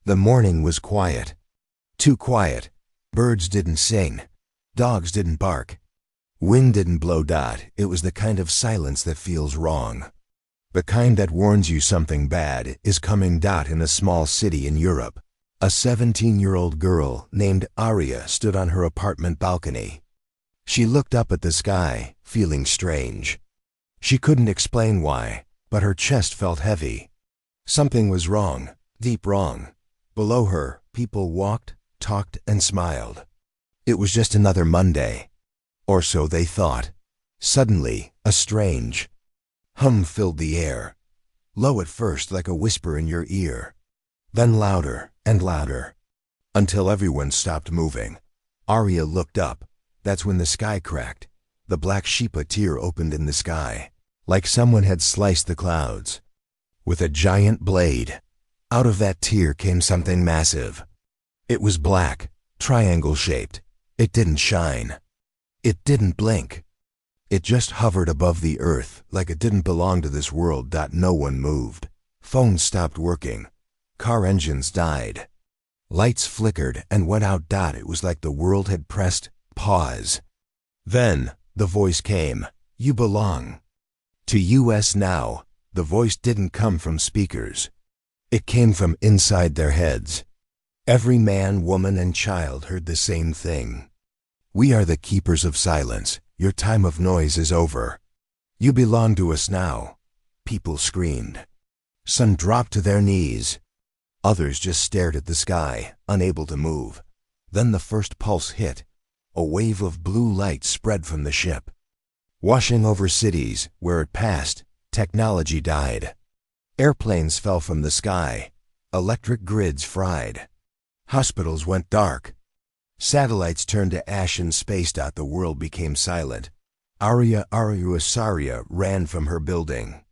The morning was quiet. Too quiet. Birds didn't sing. Dogs didn't bark. Wind didn't blow. It was the kind of silence that feels wrong. The kind that warns you something bad is coming. In a small city in Europe, a 17-year-old girl named Aria stood on her apartment balcony. She looked up at the sky, feeling strange. She couldn't explain why, but her chest felt heavy. Something was wrong, deep wrong. Below her, people walked, talked, and smiled. It was just another Monday. Or so they thought. Suddenly, a strange hum filled the air. Low at first, like a whisper in your ear. Then louder and louder, until everyone stopped moving. Aria looked up. That's when the sky cracked. The black sheep tear opened in the sky, like someone had sliced the clouds with a giant blade. Out of that tear came something massive. It was black, triangle-shaped. It didn't shine. It didn't blink. It just hovered above the earth like it didn't belong to this world. No one moved. Phones stopped working. Car engines died. Lights flickered and went out. It was like the world had pressed pause. Then the voice came. You belong to US now. The voice didn't come from speakers. It came from inside their heads. Every man, woman, and child heard the same thing. We are the keepers of silence. Your time of noise is over. You belong to us now. People screamed. Some dropped to their knees. Others just stared at the sky, unable to move. Then the first pulse hit. A wave of blue light spread from the ship, washing over cities. Where it passed, technology died. Airplanes fell from the sky. Electric grids fried. Hospitals went dark. Satellites turned to ash in space. The world became silent. Aria Saria ran from her building.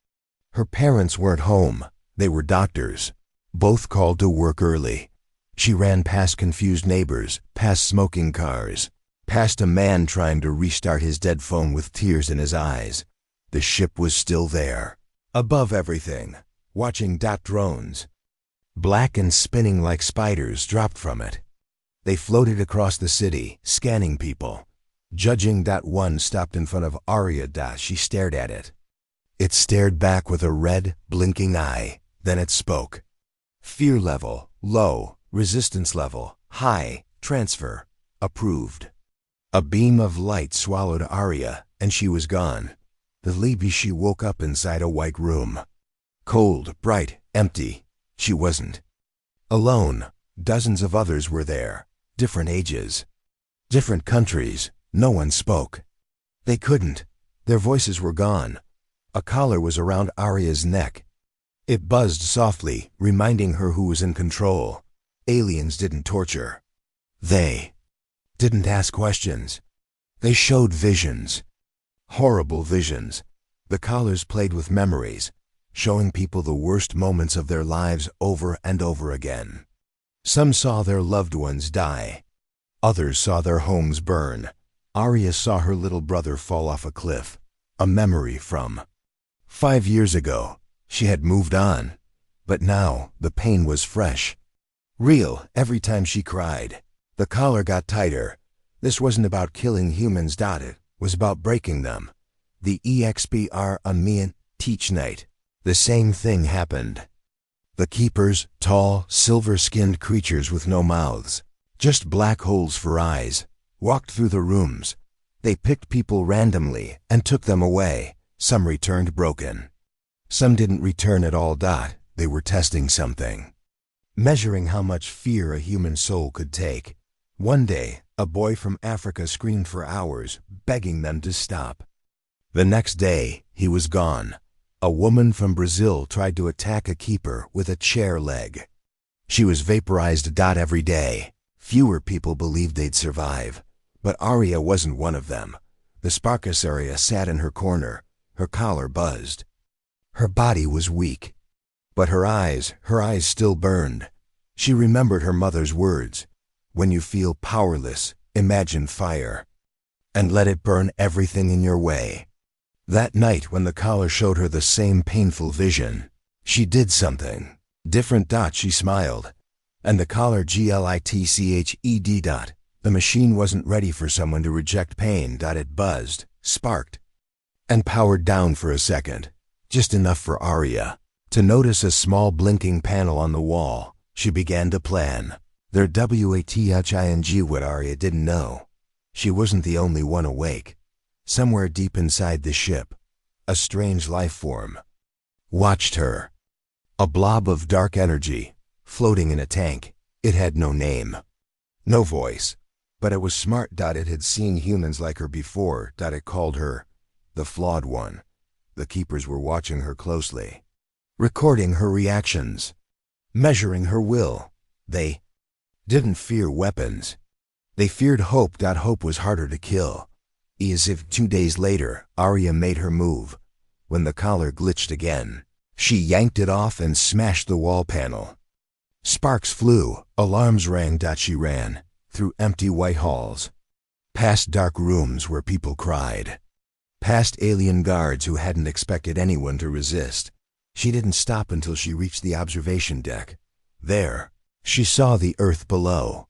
Her parents weren't home. They were doctors, both called to work early. She ran past confused neighbors, past smoking cars, past a man trying to restart his dead phone with tears in his eyes. The ship was still there, above everything, watching. Drones, black and spinning like spiders, dropped from it. They floated across the city, scanning people, judging. One stopped in front of Aria. She stared at it. It stared back with a red, blinking eye. Then it spoke. Fear level, low. Resistance level, high. Transfer, approved. A beam of light swallowed Aria, and she was gone. She woke up inside a white room. Cold, bright, empty. She wasn't alone. Dozens of others were there. Different ages, different countries. No one spoke. They couldn't. Their voices were gone. A collar was around Aria's neck. It buzzed softly, reminding her who was in control. Aliens didn't torture. They didn't ask questions. They showed visions. Horrible visions. The collars played with memories, showing people the worst moments of their lives over and over again. Some saw their loved ones die. Others saw their homes burn. Aria saw her little brother fall off a cliff. A memory from 5 years ago. She had moved on. But now, the pain was fresh. Real, every time she cried. The collar got tighter. This wasn't about killing humans. It was about breaking them. The EXPR Amian Teach Night. The same thing happened. The keepers, tall, silver-skinned creatures with no mouths, just black holes for eyes, walked through the rooms. They picked people randomly and took them away. Some returned broken. Some didn't return at all. They were testing something, measuring how much fear a human soul could take. One day, a boy from Africa screamed for hours, begging them to stop. The next day, he was gone. A woman from Brazil tried to attack a keeper with a chair leg. She was vaporized. Every day, fewer people believed they'd survive. But Aria wasn't one of them. The Sparkasaria sat in her corner. Her collar buzzed. Her body was weak, but her eyes still burned. She remembered her mother's words. When you feel powerless, imagine fire, and let it burn everything in your way. That night, when the collar showed her the same painful vision, she did something different. She smiled. And the collar glitched. The machine wasn't ready for someone to reject pain. It buzzed, sparked, and powered down for a second, just enough for Arya to notice a small blinking panel on the wall. She began to plan. Their WATHING. What Arya didn't know, she wasn't the only one awake. Somewhere deep inside the ship, a strange life form watched her. A blob of dark energy, floating in a tank. It had no name, no voice, but it was smart. It had seen humans like her before. It called her the Flawed One. The keepers were watching her closely, recording her reactions, measuring her will. They didn't fear weapons. They feared hope. Hope was harder to kill. As if 2 days later, Arya made her move. When the collar glitched again, she yanked it off and smashed the wall panel. Sparks flew, alarms rang. She ran through empty white halls, past dark rooms where people cried, past alien guards who hadn't expected anyone to resist. She didn't stop until she reached the observation deck. There, she saw the Earth below.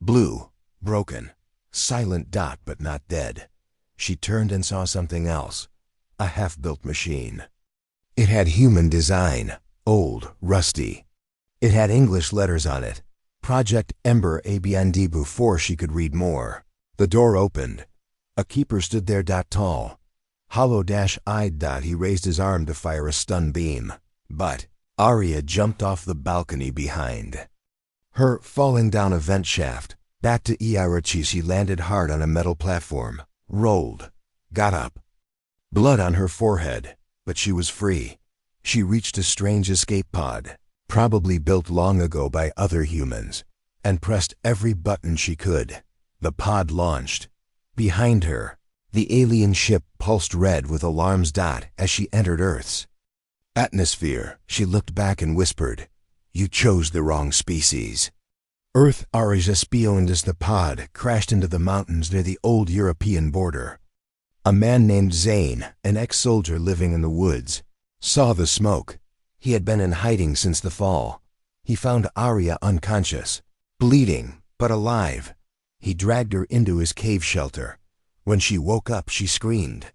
Blue, broken, silent. But not dead. She turned and saw something else. A half-built machine. It had human design, old, rusty. It had English letters on it. Project Ember ABND. Before she could read more, the door opened. A keeper stood there. Tall, hollow-eyed. He raised his arm to fire a stun beam, but Arya jumped off the balcony behind her, falling down a vent shaft. Back to Iarachi. She landed hard on a metal platform, rolled, got up. Blood on her forehead, but she was free. She reached a strange escape pod, probably built long ago by other humans, and pressed every button she could. The pod launched. Behind her, the alien ship pulsed red with alarms. As she entered Earth's atmosphere, she looked back and whispered, "You chose the wrong species." Earth Arya spioned as the pod crashed into the mountains near the old European border. A man named Zane, an ex-soldier living in the woods, saw the smoke. He had been in hiding since the fall. He found Arya unconscious, bleeding, but alive. He dragged her into his cave shelter. When she woke up, she screamed.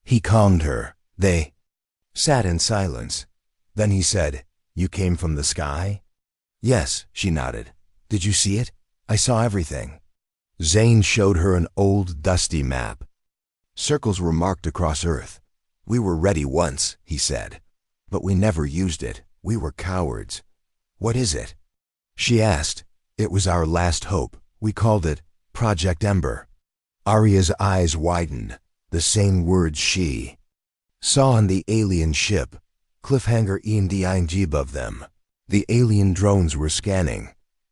He calmed her. They sat in silence. Then he said, "You came from the sky?" "Yes," she nodded. "Did you see it?" "I saw everything." Zane showed her an old, dusty map. Circles were marked across Earth. "We were ready once," he said, "but we never used it. We were cowards." "What is it?" she asked. "It was our last hope. We called it Project Ember." Arya's eyes widened. The same words she saw on the alien ship. Cliffhanger ENDING above them. The alien drones were scanning.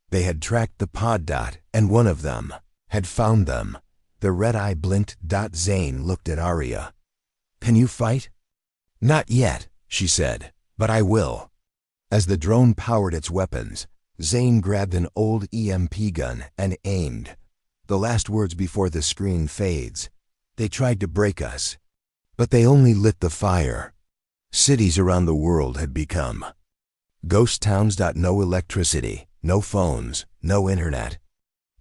They had tracked the pod. And one of them had found them. The red eye blinked. Zane looked at Arya. "Can you fight?" "Not yet," she said, "but I will." As the drone powered its weapons, Zane grabbed an old EMP gun and aimed. The last words before the screen fades. "They tried to break us, but they only lit the fire." Cities around the world had become ghost towns. No electricity, no phones, no internet,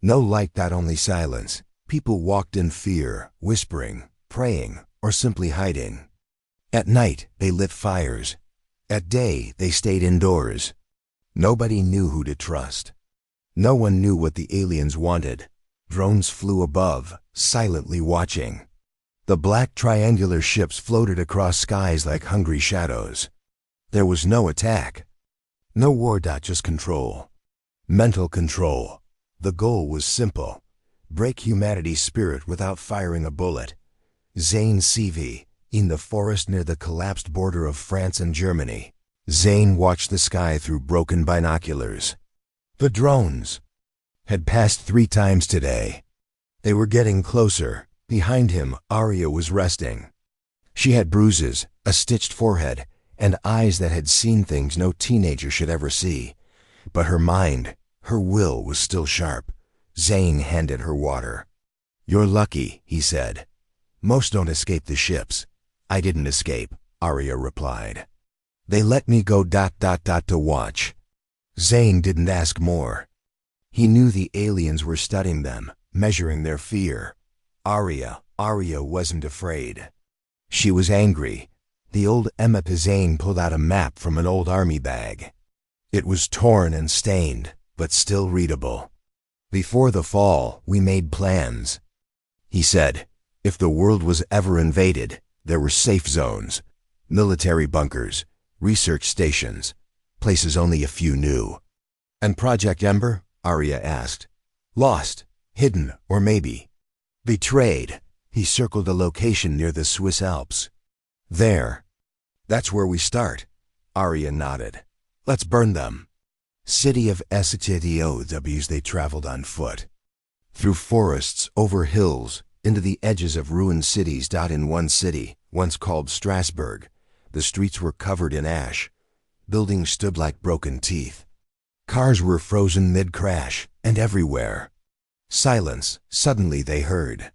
no light. Only silence. People walked in fear, whispering, praying, or simply hiding. At night, they lit fires. At day, they stayed indoors. Nobody knew who to trust. No one knew what the aliens wanted. Drones flew above, silently watching. The black triangular ships floated across skies like hungry shadows. There was no attack. No war. Just control. Mental control. The goal was simple. Break humanity's spirit without firing a bullet. Zane CV, in the forest near the collapsed border of France and Germany. Zane watched the sky through broken binoculars. The drones had passed 3 times today. They were getting closer. Behind him, Arya was resting. She had bruises, a stitched forehead, and eyes that had seen things no teenager should ever see. But her mind, her will was still sharp. Zane handed her water. "You're lucky," he said. "Most don't escape the ships." "I didn't escape," Arya replied. "They let me go to watch." Zane didn't ask more. He knew the aliens were studying them, measuring their fear. Arya wasn't afraid. She was angry. The old Emma Zane pulled out a map from an old army bag. It was torn and stained, but still readable. Before the fall, we made plans. He said, if the world was ever invaded, there were safe zones, military bunkers, research stations, places only a few knew. And Project Ember? Arya asked. Lost, hidden, or maybe betrayed. He circled a location near the Swiss Alps. There. That's where we start. Arya nodded. Let's burn them. City of SHTOWs they traveled on foot. Through forests, over hills, into the edges of ruined cities. In one city, once called Strasbourg, the streets were covered in ash. Buildings stood like broken teeth. Cars were frozen mid-crash, and everywhere. Silence. Suddenly they heard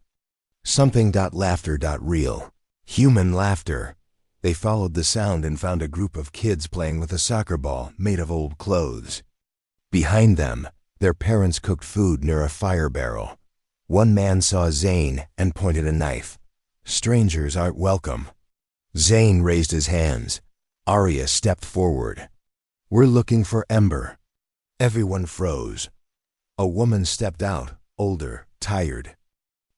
something. Laughter. Real. Human laughter. They followed the sound and found a group of kids playing with a soccer ball made of old clothes. Behind them, their parents cooked food near a fire barrel. One man saw Zane and pointed a knife. Strangers aren't welcome. Zane raised his hands. Arya stepped forward. We're looking for Ember. Everyone froze. A woman stepped out, older, tired,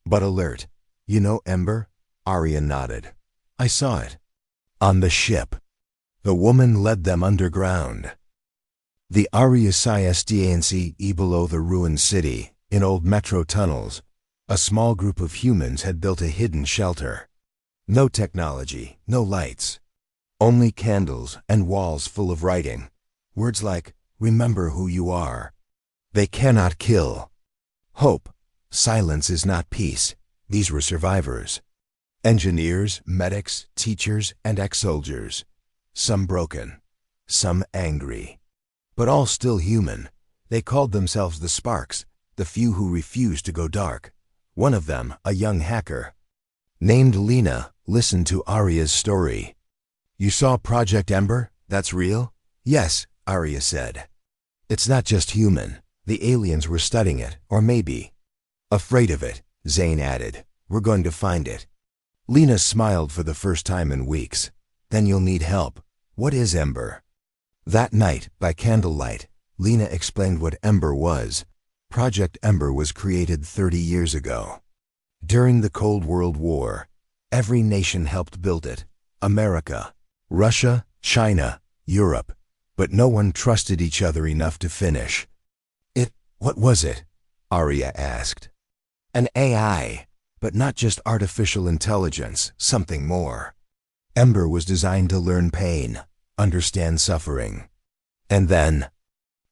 but alert. You know Ember? Arya nodded. I saw it. On the ship. The woman led them underground. The Arya SciSDANCE below the ruined city, in old metro tunnels, a small group of humans had built a hidden shelter. No technology, no lights. Only candles and walls full of writing. Words like, remember who you are. They cannot kill. Hope. Silence is not peace. These were survivors. Engineers, medics, teachers, and ex-soldiers. Some broken, some angry. But all still human. They called themselves the Sparks, the few who refused to go dark. One of them, a young hacker, named Lena, listened to Arya's story. You saw Project Ember? That's real? Yes, Arya said. It's not just human. The aliens were studying it, or maybe afraid of it, Zane added. We're going to find it. Lena smiled for the first time in weeks. Then you'll need help. What is Ember? That night, by candlelight, Lena explained what Ember was. Project Ember was created 30 years ago. During the Cold World War, every nation helped build it. America, Russia, China, Europe. But no one trusted each other enough to finish. What was it? Arya asked. An AI, but not just artificial intelligence, something more. Ember was designed to learn pain, understand suffering, and then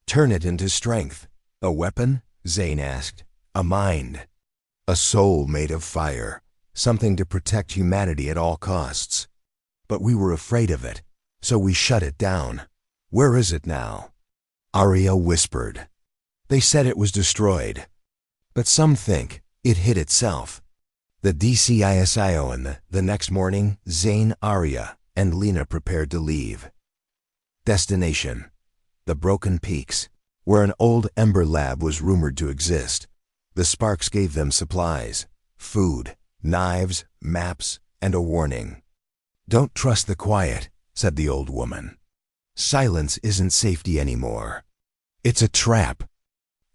turn it into strength. A weapon? Zane asked. A mind. A soul made of fire. Something to protect humanity at all costs. But we were afraid of it, so we shut it down. Where is it now? Arya whispered. They said it was destroyed. But some think it hid itself. The DCISIO and the next morning, Zane, Arya, and Lena prepared to leave. Destination: the Broken Peaks, where an old Ember lab was rumored to exist. The Sparks gave them supplies, food, knives, maps, and a warning. Don't trust the quiet, said the old woman. Silence isn't safety anymore. It's a trap.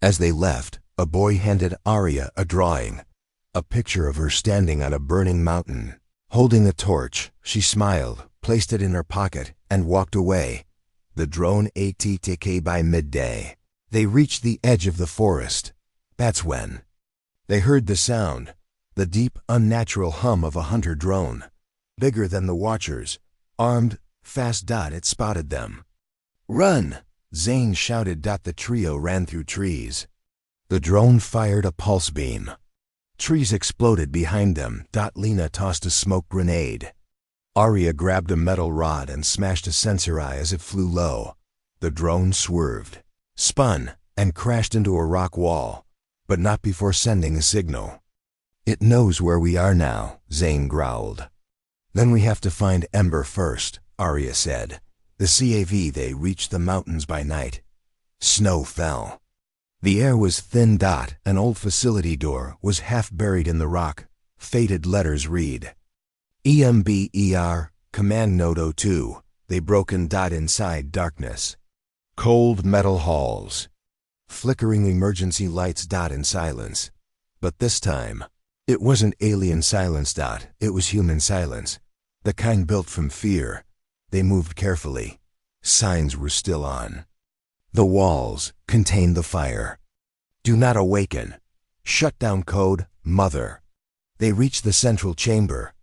As they left, a boy handed Arya a drawing, a picture of her standing on a burning mountain. Holding a torch, she smiled, placed it in her pocket, and walked away. The drone ATTK by midday. They reached the edge of the forest. That's when they heard the sound, the deep, unnatural hum of a hunter drone. Bigger than the Watchers, armed, fast. It spotted them. Run! Zane shouted. The trio ran through trees. The drone fired a pulse beam. Trees exploded behind them. Lena tossed a smoke grenade. Arya grabbed a metal rod and smashed a sensor eye as it flew low. The drone swerved, spun, and crashed into a rock wall, but not before sending a signal. It knows where we are now, Zane growled. Then we have to find Ember first, Arya said. The CAV. They reached the mountains by night. Snow fell. The air was thin. An old facility door was half buried in the rock. Faded letters read, EMBER, Command Node 02. They broken. Inside darkness. Cold metal halls. Flickering emergency lights. In silence. But this time, it wasn't alien silence. It was human silence. The kind built from fear. They moved carefully. Signs were still on. The walls contained the fire. Do not awaken. Shutdown code, Mother. They reached the central chamber,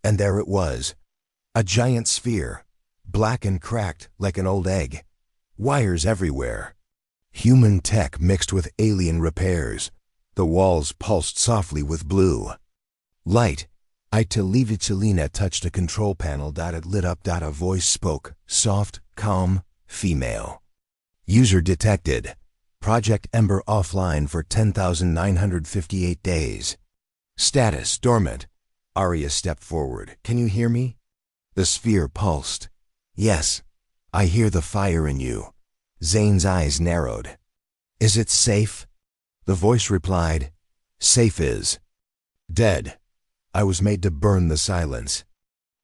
and there it was. A giant sphere, black and cracked like an old egg. Wires everywhere. Human tech mixed with alien repairs. The walls pulsed softly with blue. Light. Italivicelina touched a control panel. It lit up. A voice spoke, soft, calm, female. User detected. Project Ember offline for 10,958 days. Status dormant. Arya stepped forward. Can you hear me? The sphere pulsed. Yes, I hear the fire in you. Zane's eyes narrowed. Is it safe? The voice replied, Safe is. Dead. I was made to burn the silence.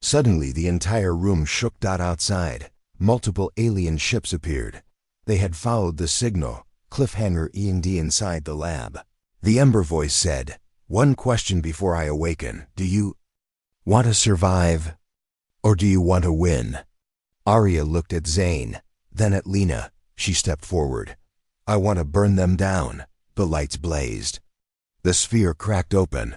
Suddenly the entire room shook. Outside, multiple alien ships appeared. They had followed the signal. Cliffhanger E&D inside the lab. The Ember voice said, One question before I awaken. Do you want to survive? Or do you want to win? Arya looked at Zane, then at Lena. She stepped forward. I want to burn them down. The lights blazed. The sphere cracked open.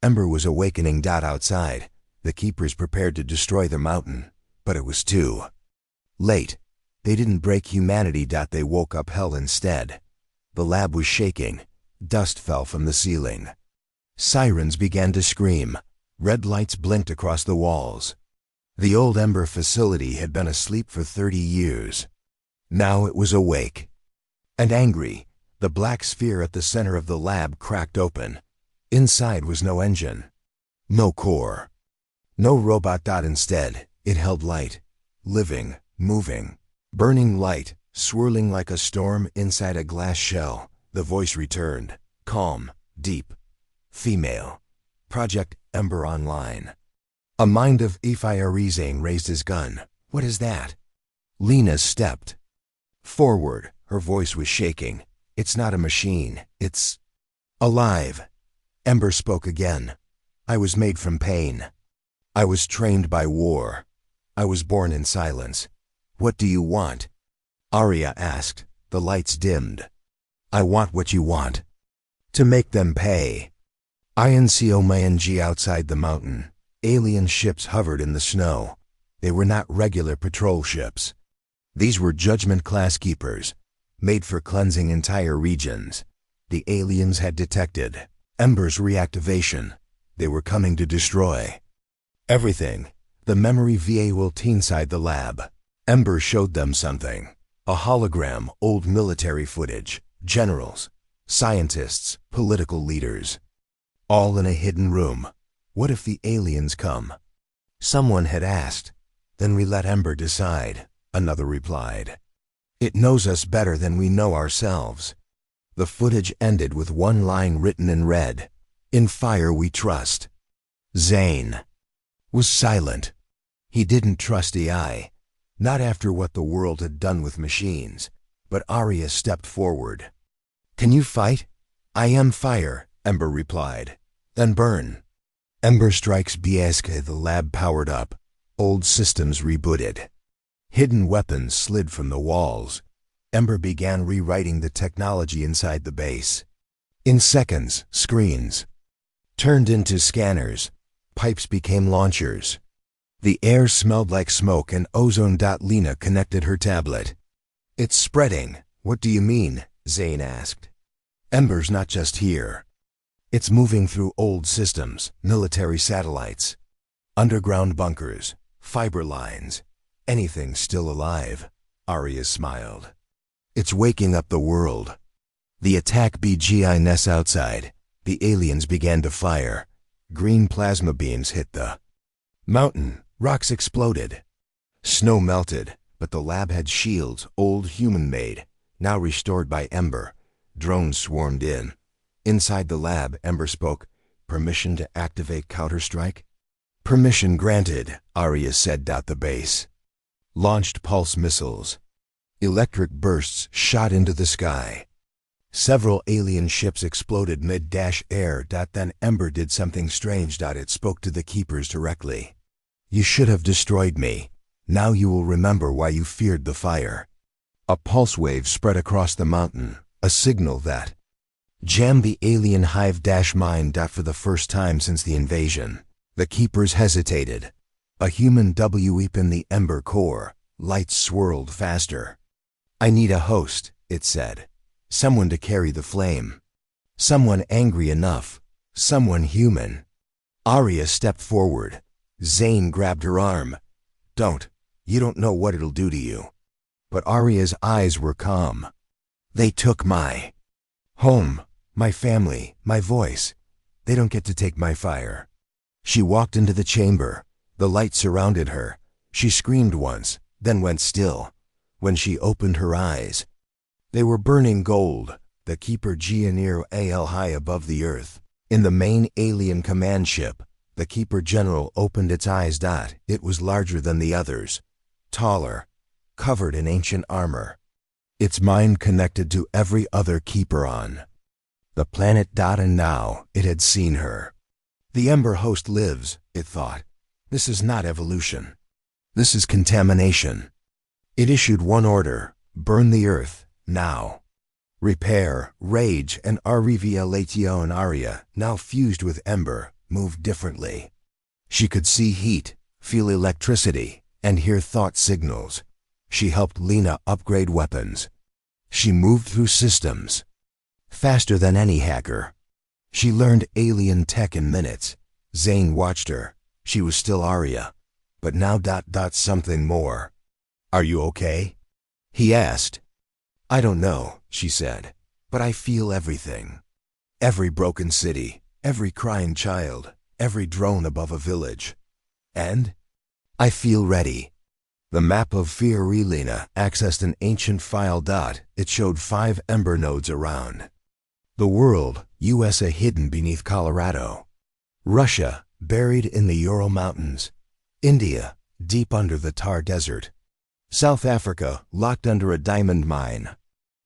Ember was awakening. Outside, the keepers prepared to destroy the mountain, but it was too late. They didn't break humanity. They woke up hell instead. The lab was shaking. Dust fell from the ceiling. Sirens began to scream. Red lights blinked across the walls. The old Ember facility had been asleep for 30 years. Now it was awake and angry. The black sphere at the center of the lab cracked open. Inside was no engine, no core, no robot. Instead, it held light, living, moving, burning light, swirling like a storm inside a glass shell. The voice returned, calm, deep, female. Project Ember online. A mind of HFY. Zane raised his gun. What is that? Lena stepped forward. Her voice was shaking. It's not a machine. It's alive. Ember spoke again. I was made from pain. I was trained by war. I was born in silence. What do you want? Arya asked. The lights dimmed. I want what you want. To make them pay. INCOMING. Outside the mountain, alien ships hovered in the snow. They were not regular patrol ships. These were judgment-class keepers, made for cleansing entire regions. The aliens had detected Ember's reactivation. They were coming to destroy everything. The memory VA will inside the lab. Ember showed them something. A hologram, old military footage, generals, scientists, political leaders. All in a hidden room. What if the aliens come? Someone had asked. Then we let Ember decide, another replied. It knows us better than we know ourselves. The footage ended with one line written in red. In fire we trust. Zane was silent. He didn't trust AI. Not after what the world had done with machines. But Arya stepped forward. Can you fight? I am fire, Ember replied. Then burn. Ember strikes BSK. The lab powered up. Old systems rebooted. Hidden weapons slid from the walls. Ember began rewriting the technology inside the base. In seconds, screens turned into scanners. Pipes became launchers. The air smelled like smoke and ozone. Lena connected her tablet. It's spreading. What do you mean? Zane asked. Ember's not just here. It's moving through old systems, military satellites, underground bunkers, fiber lines, anything still alive. Arya smiled. It's waking up the world. The attack BGI Ness outside. The aliens began to fire. Green plasma beams hit the mountain. Rocks exploded. Snow melted, but the lab had shields, old human-made. now restored by Ember. Drones swarmed in. Inside the lab, Ember spoke. Permission to activate Counter-Strike? Permission granted, Arya said. The base launched pulse missiles. Electric bursts shot into the sky. Several alien ships exploded mid-air. Then Ember did something strange. It spoke to the Keepers directly. You should have destroyed me. Now you will remember why you feared the fire. A pulse wave spread across the mountain, a signal that jammed the alien hive mind. For the first time since the invasion, the Keepers hesitated. A human weep in the Ember core. Lights swirled faster. I need a host, it said. Someone to carry the flame. Someone angry enough. Someone human. Arya stepped forward. Zane grabbed her arm. Don't. You don't know what it'll do to you. But Arya's eyes were calm. They took my home, my family, my voice. They don't get to take my fire. She walked into the chamber. The light surrounded her. She screamed once, then went still. When she opened her eyes, they were burning gold. The Keeper Geoneer Al high above the earth. In the main alien command ship, the Keeper General opened its eyes. It was larger than the others. Taller, covered in ancient armor. Its mind connected to every other Keeper on the planet. And now it had seen her. The Ember host lives, it thought. This is not evolution. This is contamination. It issued one order: burn the earth, now. Repair, Rage, and Revelatio and Arya, now fused with Ember, moved differently. She could see heat, feel electricity, and hear thought signals. She helped Lena upgrade weapons. She moved through systems faster than any hacker. She learned alien tech in minutes. Zane watched her. She was still Arya, but now something more. Are you okay? He asked. I don't know, she said, but I feel everything. Every broken city, every crying child, every drone above a village. And I feel ready. The map of Fiorellina accessed an ancient file. It showed 5 Ember nodes around the world. USA hidden beneath Colorado. Russia buried in the Ural Mountains. India deep under the Tar Desert. South Africa locked under a diamond mine.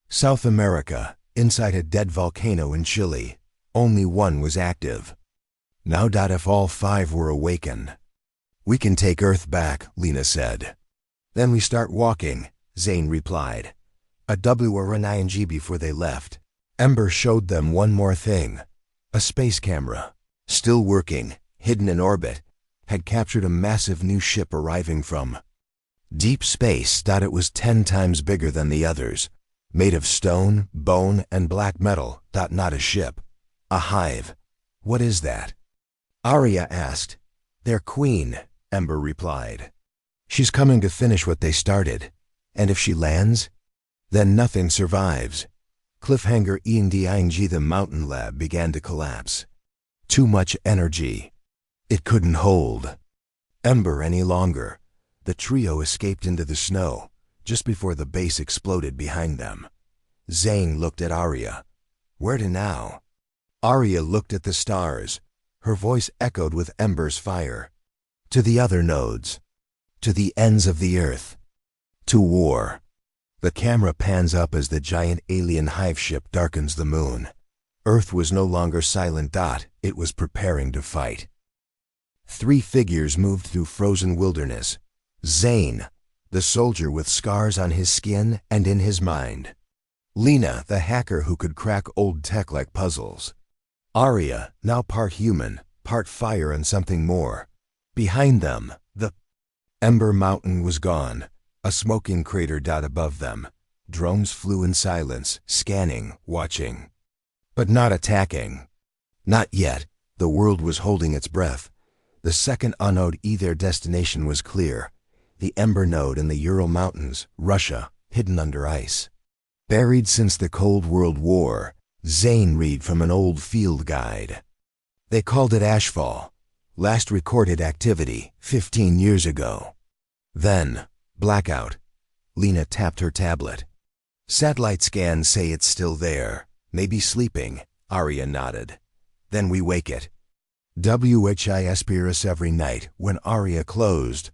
South America inside a dead volcano in Chile. Only one was active. Now. If all 5 were awakened, we can take Earth back, Lena said. Then we start walking, Zane replied. A WRNING before they left. Ember showed them one more thing. A space camera, still working, hidden in orbit, had captured a massive new ship arriving from deep space. It was 10 times bigger than the others, made of stone, bone, and black metal. Not a ship, a hive. What is that? Arya asked. Their queen, Ember replied. She's coming to finish what they started, and if she lands, then nothing survives. Cliffhanger ENDING. The mountain lab began to collapse. Too much energy. It couldn't hold Ember any longer. The trio escaped into the snow, just before the base exploded behind them. Zane looked at Arya. Where to now? Arya looked at the stars. Her voice echoed with Ember's fire. To the other nodes. To the ends of the earth. To war. The camera pans up as the giant alien hive ship darkens the moon. Earth was no longer silent. It was preparing to fight. 3 figures moved through frozen wilderness. Zane, the soldier with scars on his skin and in his mind. Lena, the hacker who could crack old tech like puzzles. Arya, now part human, part fire and something more. Behind them, the Ember Mountain was gone. A smoking crater. Above them, drones flew in silence, scanning, watching. But not attacking. Not yet. The world was holding its breath. The second unknown. Their destination was clear. The Ember node in the Ural Mountains, Russia, hidden under ice. Buried since the Cold World War, Zane read from an old field guide. They called it ashfall. Last recorded activity, 15 years ago. Then, blackout. Lena tapped her tablet. Satellite scans say it's still there. Maybe sleeping, Arya nodded. Then we wake it. HFY Aspirus every night when Arya closed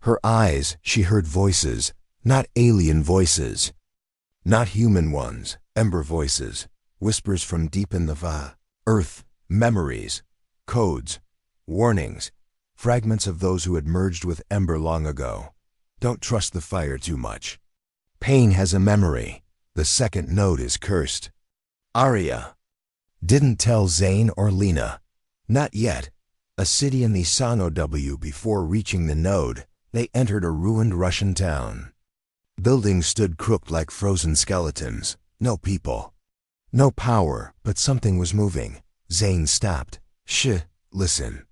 her eyes, she heard voices, not alien voices. Not human ones, ember voices, whispers from deep in the earth, memories, codes, warnings, fragments of those who had merged with ember long ago. Don't trust the fire too much. Pain has a memory. The second node is cursed. Arya didn't tell Zane or Lena. Not yet. A city in the Sano W. Before reaching the node, they entered a ruined Russian town. Buildings stood crooked like frozen skeletons. No people. No power, but something was moving. Zane stopped. Listen.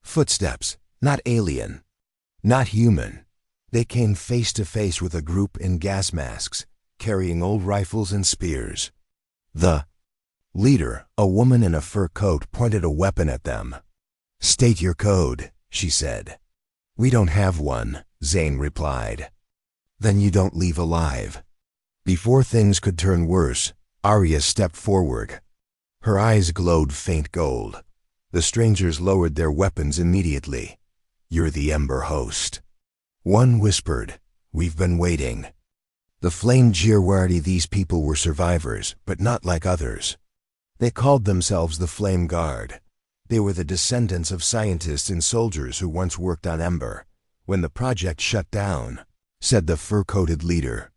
Footsteps. Not alien. Not human. They came face to face with a group in gas masks, carrying old rifles and spears. The leader, a woman in a fur coat, pointed a weapon at them. State your code, she said. We don't have one, Zane replied. Then you don't leave alive. Before things could turn worse, Arya stepped forward. Her eyes glowed faint gold. The strangers lowered their weapons immediately. You're the Ember host. One whispered, We've been waiting. The flame Jirwardi, these people were survivors, but not like others. They called themselves the Flame Guard. They were the descendants of scientists and soldiers who once worked on Ember. When the project shut down, said the fur-coated leader.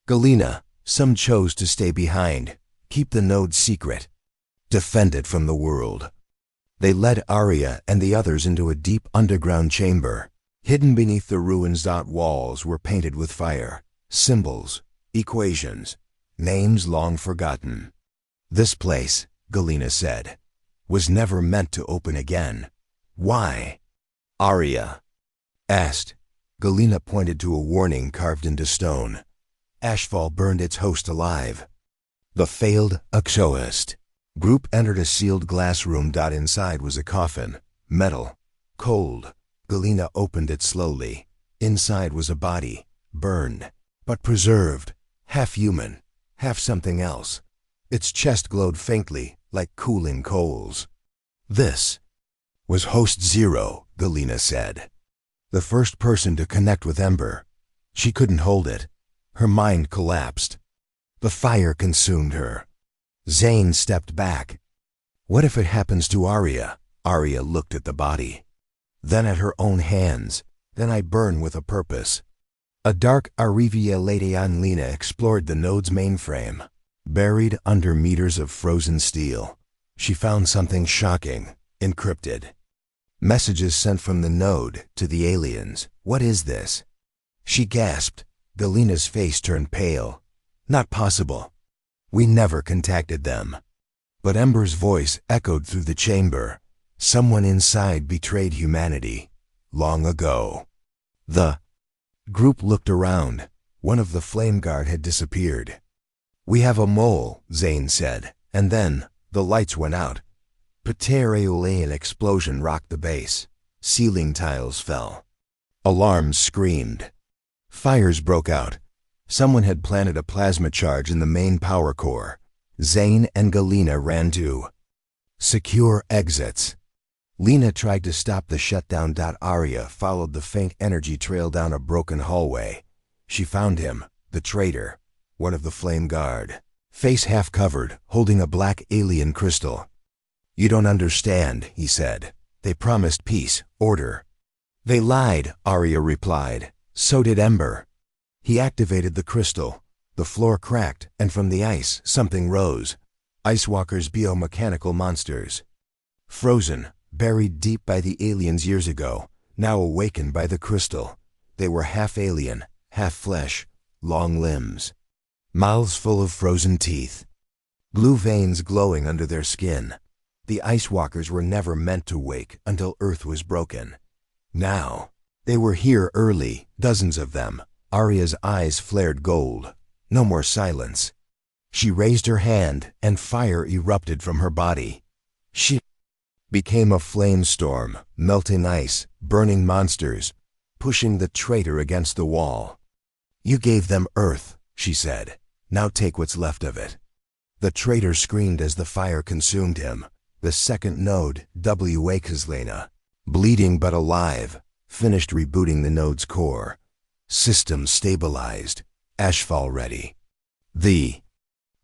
Galena, some chose to stay behind, keep the node secret, defend it from the world. They led Arya and the others into a deep underground chamber. Hidden beneath the ruins, walls were painted with fire, symbols, equations, names long forgotten. This place, Galena said, was never meant to open again. Why? Arya asked. Galena pointed to a warning carved into stone. Ashfall burned its host alive. The failed Akshowist group entered a sealed glass room. Inside was a coffin, metal, cold. Galena opened it slowly. Inside was a body, burned, but preserved, half human, half something else. Its chest glowed faintly, like cooling coals. This was Host Zero, Galena said. The first person to connect with Ember. She couldn't hold it. Her mind collapsed. The fire consumed her. Zane stepped back. What if it happens to Arya? Arya looked at the body. Then at her own hands. Then I burn with a purpose. A dark Arivia Lady Lena explored the node's mainframe. Buried under meters of frozen steel, she found something shocking, encrypted. Messages sent from the node to the aliens. What is this? She gasped. Galena's face turned pale. Not possible. We never contacted them. But Ember's voice echoed through the chamber. Someone inside betrayed humanity. Long ago. The group looked around. One of the Flame Guard had disappeared. We have a mole, Zane said, and then the lights went out. An explosion rocked the base. Ceiling tiles fell. Alarms screamed. Fires broke out. Someone had planted a plasma charge in the main power core. Zane and Galena ran to secure exits. Lena tried to stop the shutdown. Arya followed the faint energy trail down a broken hallway. She found him, the traitor, one of the Flame Guard, face half covered, holding a black alien crystal. You don't understand, he said. They promised peace, order. They lied, Arya replied. So did Ember. He activated the crystal. The floor cracked, and from the ice, something rose. Ice Walkers, biomechanical monsters. Frozen, buried deep by the aliens years ago, now awakened by the crystal. They were half alien, half flesh, long limbs. Mouths full of frozen teeth. Blue veins glowing under their skin. The Ice Walkers were never meant to wake until Earth was broken. Now, they were here early, dozens of them. Arya's eyes flared gold. No more silence. She raised her hand, and fire erupted from her body. She became a flame storm, melting ice, burning monsters, pushing the traitor against the wall. You gave them Earth, she said. Now take what's left of it. The traitor screamed as the fire consumed him. The second node, HFY Kazlena, bleeding but alive, finished rebooting the node's core. System stabilized. HFY ready. The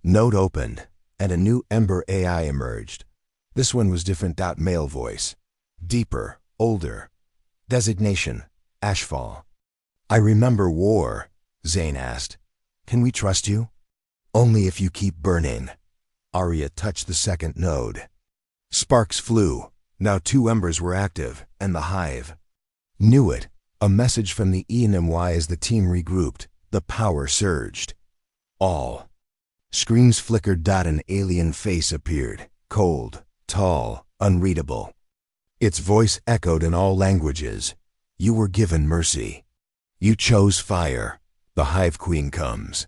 node opened, and a new Ember AI emerged. This one was different. Male voice. Deeper, older. Designation, HFY. I remember war, Zane asked. Can we trust you? Only if you keep burning. Arya touched the second node. Sparks flew. Now 2 embers were active, and the hive knew it. A message from the ENMY as the team regrouped. The power surged. All screens flickered. An alien face appeared. Cold, tall, unreadable. Its voice echoed in all languages. You were given mercy. You chose fire. The Hive Queen comes.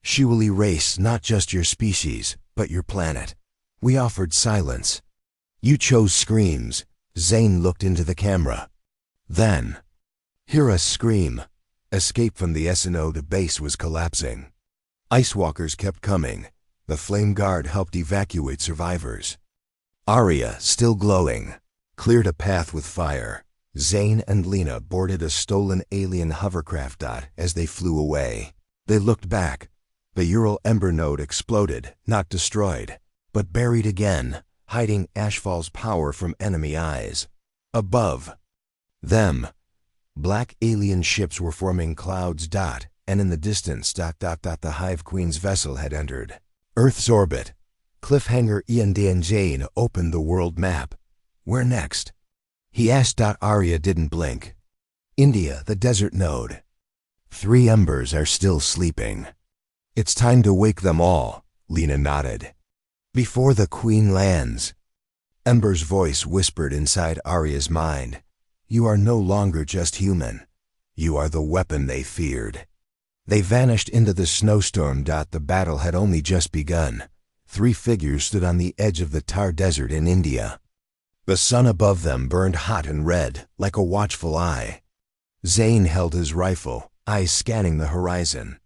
She will erase not just your species, but your planet. We offered silence. You chose screams. Zane looked into the camera. Then, hear us scream. Escape from the SNO base was collapsing. Ice walkers kept coming. The Flame Guard helped evacuate survivors. Arya, still glowing, cleared a path with fire. Zane and Lena boarded a stolen alien hovercraft. As they flew away, they looked back. The Ural Ember node exploded, not destroyed, but buried again, hiding HFY's power from enemy eyes. Above them, black alien ships were forming clouds. And in the distance, the Hive Queen's vessel had entered Earth's orbit. Cliffhanger. Ian Jane opened the world map. Where next? He asked. Arya didn't blink. India, the desert node. 3 embers are still sleeping. It's time to wake them all, Lena nodded. Before the Queen lands. Ember's voice whispered inside Arya's mind. You are no longer just human. You are the weapon they feared. They vanished into the snowstorm. The battle had only just begun. 3 figures stood on the edge of the Tar Desert in India. The sun above them burned hot and red, like a watchful eye. Zane held his rifle, eyes scanning the horizon.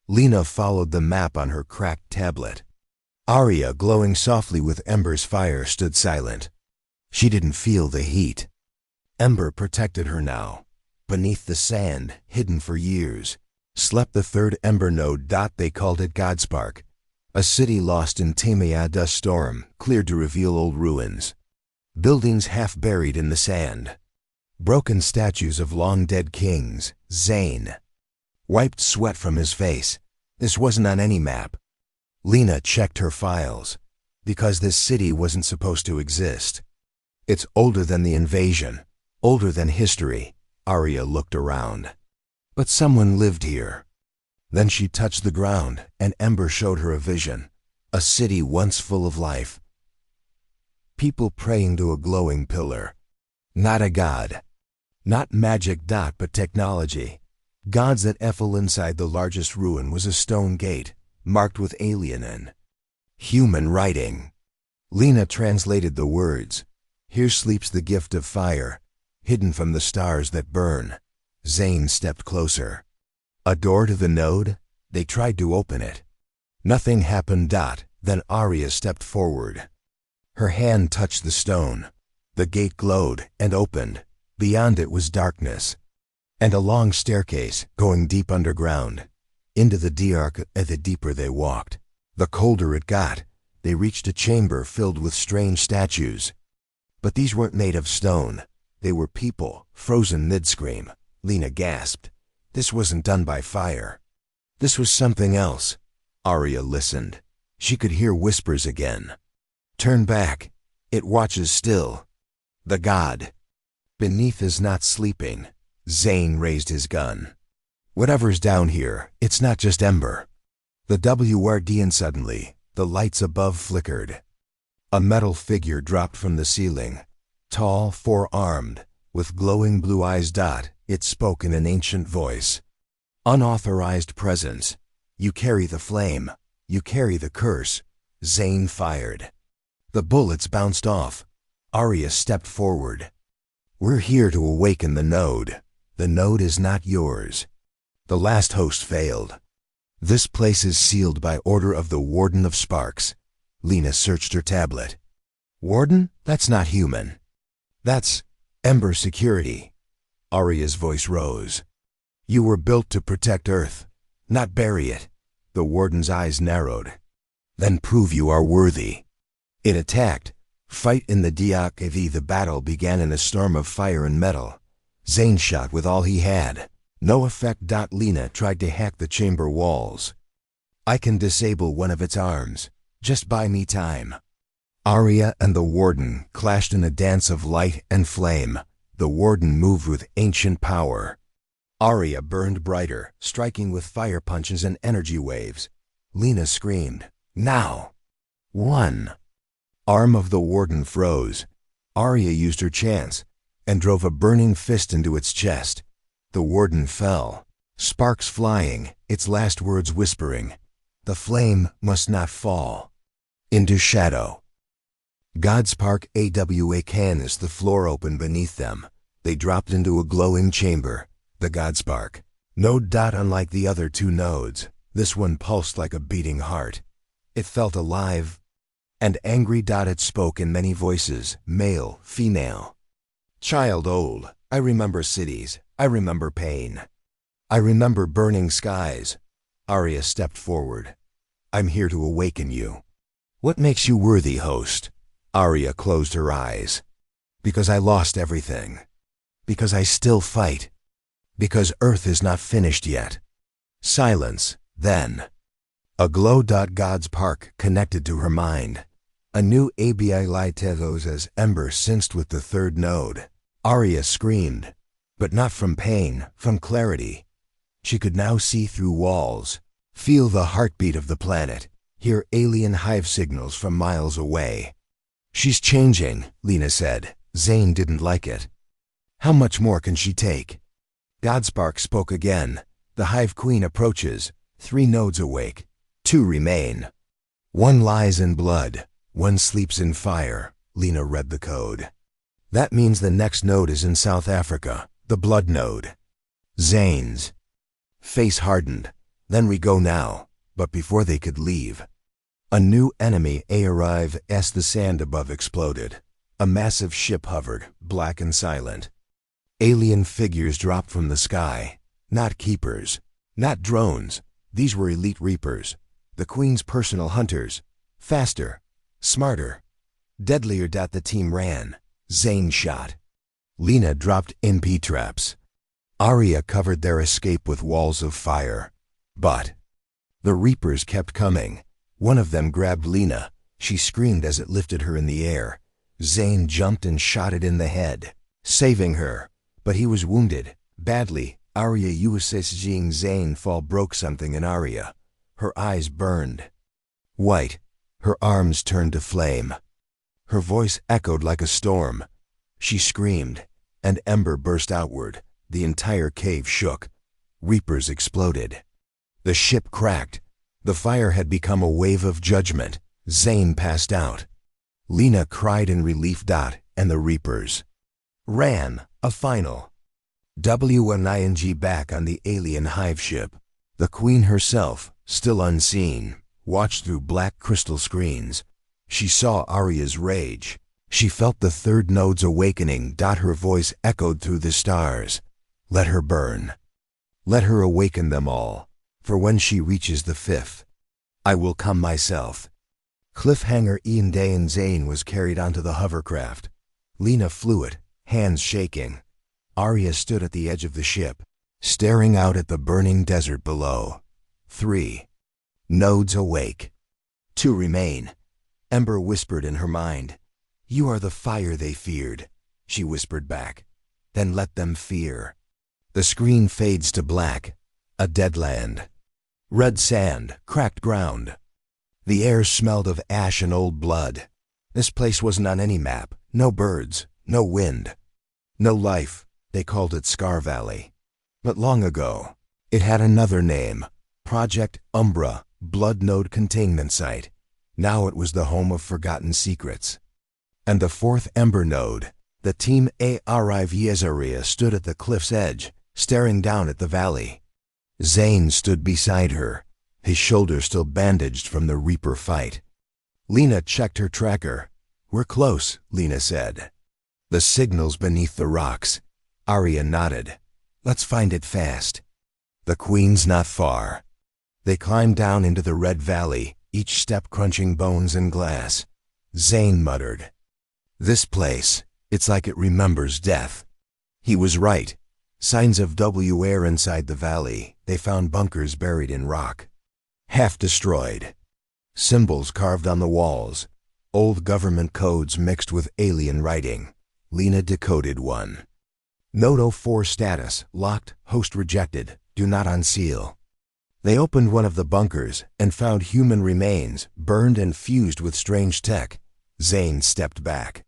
Lena followed the map on her cracked tablet. Arya, glowing softly with Ember's fire, stood silent. She didn't feel the heat. Ember protected her now. Beneath the sand, hidden for years, slept the 3rd Ember node. They called it Godspark. A city lost in Tamaya dust storm, cleared to reveal old ruins. Buildings half buried in the sand. Broken statues of long-dead kings. Zane wiped sweat from his face. This wasn't on any map. Lena checked her files. Because this city wasn't supposed to exist. It's older than the invasion. Older than history. Arya looked around. But someone lived here. Then she touched the ground, and Ember showed her a vision. A city once full of life. People praying to a glowing pillar. Not a god. Not magic. But technology. Gods that fell inside the largest ruin was a stone gate, marked with alien and human writing. Lena translated the words. Here sleeps the gift of fire, hidden from the stars that burn. Zane stepped closer. A door to the node? They tried to open it. Nothing happened. Then Arya stepped forward. Her hand touched the stone. The gate glowed and opened. Beyond it was darkness. And a long staircase, going deep underground. Into the Diarch. The deeper they walked, the colder it got. They reached a chamber filled with strange statues. But these weren't made of stone. They were people, frozen mid-scream. Lena gasped. This wasn't done by fire. This was something else. Arya listened. She could hear whispers again. Turn back. It watches still. The god beneath is not sleeping. Zane raised his gun. Whatever's down here, it's not just Ember. The WRD, and suddenly, the lights above flickered. A metal figure dropped from the ceiling. Tall, 4-armed, with glowing blue eyes. It spoke in an ancient voice. Unauthorized presence. You carry the flame. You carry the curse. Zane fired. The bullets bounced off. Arya stepped forward. We're here to awaken the node. The node is not yours. The last host failed. This place is sealed by order of the Warden of Sparks. Lena searched her tablet. Warden? That's not human. That's Ember Security. Arya's voice rose. You were built to protect Earth, not bury it. The Warden's eyes narrowed. Then prove you are worthy. It attacked. Fight in the DAKV. The battle began in a storm of fire and metal. Zane shot with all he had. No effect. Lena tried to hack the chamber walls. I can disable one of its arms. Just buy me time. Arya and the Warden clashed in a dance of light and flame. The Warden moved with ancient power. Arya burned brighter, striking with fire punches and energy waves. Lena screamed, Now! One! Arm of the Warden froze. Arya used her chance and drove a burning fist into its chest. The Warden fell, sparks flying, its last words whispering, The flame must not fall. Into shadow. Godspark AWA canons, the floor opened beneath them. They dropped into a glowing chamber. The Godspark. Node. Unlike the other two nodes, this one pulsed like a beating heart. It felt alive and angry. It spoke in many voices, male, female. Child, old. I remember cities. I remember pain. I remember burning skies. Arya stepped forward. I'm here to awaken you. What makes you worthy, host? Arya closed her eyes. Because I lost everything. Because I still fight. Because Earth is not finished yet. Silence, then. A glow. Godspark connected to her mind. A new ABI light rose as Ember synced with the third node. Arya screamed, but not from pain, from clarity. She could now see through walls, feel the heartbeat of the planet, hear alien hive signals from miles away. She's changing, Lena said. Zane didn't like it. How much more can she take? Godspark spoke again. The Hive Queen approaches. 3 nodes awake. 2 remain. 1 lies in blood. 1 sleeps in fire. Lena read the code. That means the next node is in South Africa. The blood node. Zane's face hardened. Then we go now. But before they could leave, a new enemy arrived as the sand above exploded. A massive ship hovered, black and silent. Alien figures dropped from the sky. Not keepers. Not drones. These were elite reapers. The Queen's personal hunters. Faster. Smarter. Deadlier. The team ran. Zane shot. Lena dropped MP traps. Arya covered their escape with walls of fire. But the reapers kept coming. One of them grabbed Lena. She screamed as it lifted her in the air. Zane jumped and shot it in the head, saving her. But he was wounded, badly. Arya seeing Zane fall broke something in Arya. Her eyes burned white. Her arms turned to flame. Her voice echoed like a storm. She screamed, and ember burst outward. The entire cave shook. Reapers exploded. The ship cracked. The fire had become a wave of judgment. Zane passed out. Lena cried in relief. And the Reapers ran. A final. WNING back on the alien hive ship. The Queen herself, still unseen, watched through black crystal screens. She saw Arya's rage. She felt the third node's awakening. Her voice echoed through the stars. Let her burn. Let her awaken them all. For when she reaches the 5th, I will come myself. Cliffhanger. Ian Day and Zane was carried onto the hovercraft. Lena flew it, hands shaking. Arya stood at the edge of the ship, staring out at the burning desert below. 3 nodes awake. 2 remain. Ember whispered in her mind. You are the fire they feared. She whispered back. Then let them fear. The screen fades to black. A dead land. Red sand, cracked ground. The air smelled of ash and old blood. This place wasn't on any map. No birds, no wind, no life. They called it Scar Valley. But long ago, it had another name. Project Umbra, Blood Node Containment Site. Now it was the home of forgotten secrets. And the 4th Ember Node, the Team Ariviezaria, stood at the cliff's edge, staring down at the valley. Zane stood beside her. his shoulder still bandaged from the Reaper fight. Lena checked her tracker. "We're close," Lena said. "The signal's beneath the rocks." Arya nodded. "Let's find it fast." "The Queen's not far." They climbed down into the Red Valley, each step crunching bones and glass. Zane muttered, "This place, it's like it remembers death." He was right. Signs of WR inside the valley. They found bunkers buried in rock, half destroyed. Symbols carved on the walls. Old government codes mixed with alien writing. Lena decoded one. Node 04 status, locked, host rejected, do not unseal. They opened one of the bunkers and found human remains, burned and fused with strange tech. Zane stepped back.